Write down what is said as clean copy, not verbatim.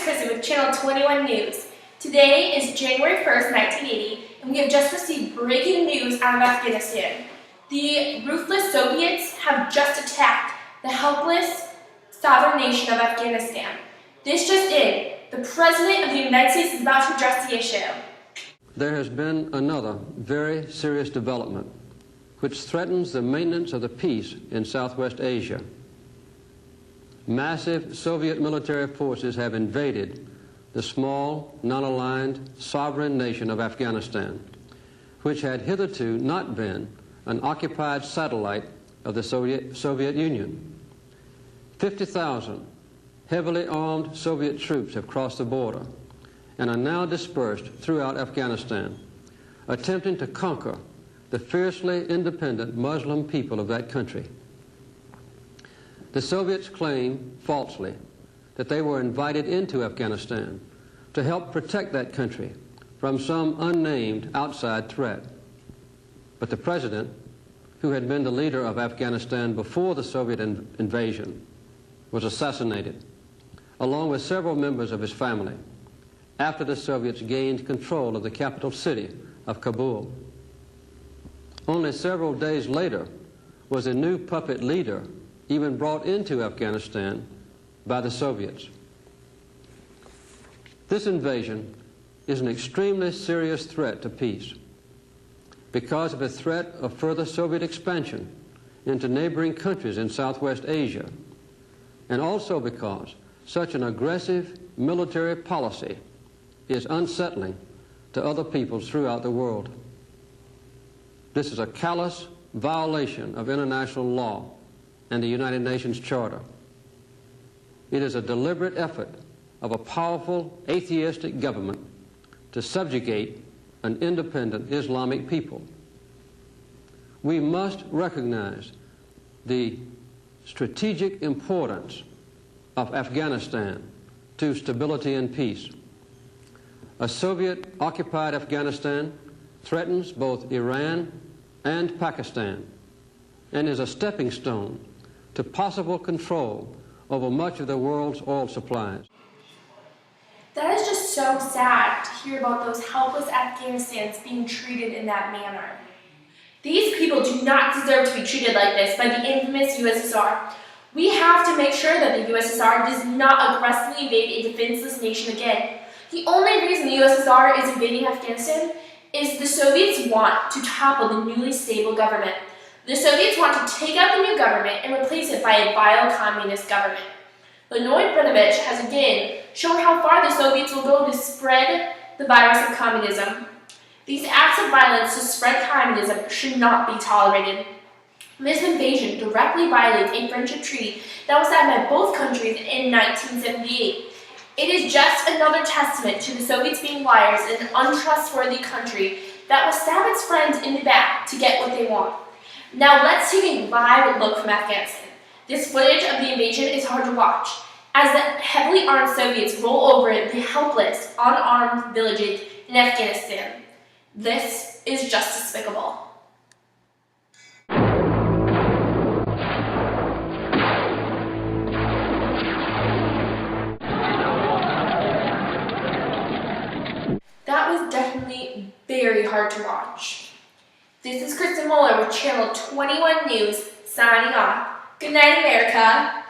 Kristen with Channel 21 News. Today is January 1st, 1980, and we have just received breaking news out of Afghanistan. The ruthless Soviets have just attacked the helpless sovereign nation of Afghanistan. This just in, the President of the United States is about to address the issue. There has been another very serious development which threatens the maintenance of the peace in Southwest Asia. Massive Soviet military forces have invaded the small, non-aligned, sovereign nation of Afghanistan, which had hitherto not been an occupied satellite of the Soviet Union. 50,000 heavily armed Soviet troops have crossed the border and are now dispersed throughout Afghanistan, attempting to conquer the fiercely independent Muslim people of that country. The Soviets claim, falsely, that they were invited into Afghanistan to help protect that country from some unnamed outside threat. But the president, who had been the leader of Afghanistan before the Soviet invasion, was assassinated, along with several members of his family, after the Soviets gained control of the capital city of Kabul. Only several days later was a new puppet leader even brought into Afghanistan by the Soviets. This invasion is an extremely serious threat to peace because of a threat of further Soviet expansion into neighboring countries in Southwest Asia, and also because such an aggressive military policy is unsettling to other peoples throughout the world. This is a callous violation of international law and the United Nations Charter. It is a deliberate effort of a powerful atheistic government to subjugate an independent Islamic people. We must recognize the strategic importance of Afghanistan to stability and peace. A Soviet-occupied Afghanistan threatens both Iran and Pakistan and is a stepping stone to possible control over much of the world's oil supplies. That is just so sad to hear about those helpless Afghanistans being treated in that manner. These people do not deserve to be treated like this by the infamous USSR. We have to make sure that the USSR does not aggressively invade a defenseless nation again. The only reason the USSR is invading Afghanistan is the Soviets want to topple the newly stable government. The Soviets want to take out the new government and replace it by a vile communist government. Leonid Brezhnev has again shown how far the Soviets will go to spread the virus of communism. These acts of violence to spread communism should not be tolerated. This invasion directly violates a friendship treaty that was signed by both countries in 1978. It is just another testament to the Soviets being liars and an untrustworthy country that will stab its friends in the back to get what they want. Now let's take a live look from Afghanistan. This footage of the invasion is hard to watch, as the heavily armed Soviets roll over the helpless, unarmed villages in Afghanistan. This is just despicable. That was definitely very hard to watch. This is Kristen Muller with Channel 21 News, signing off. Good night, America.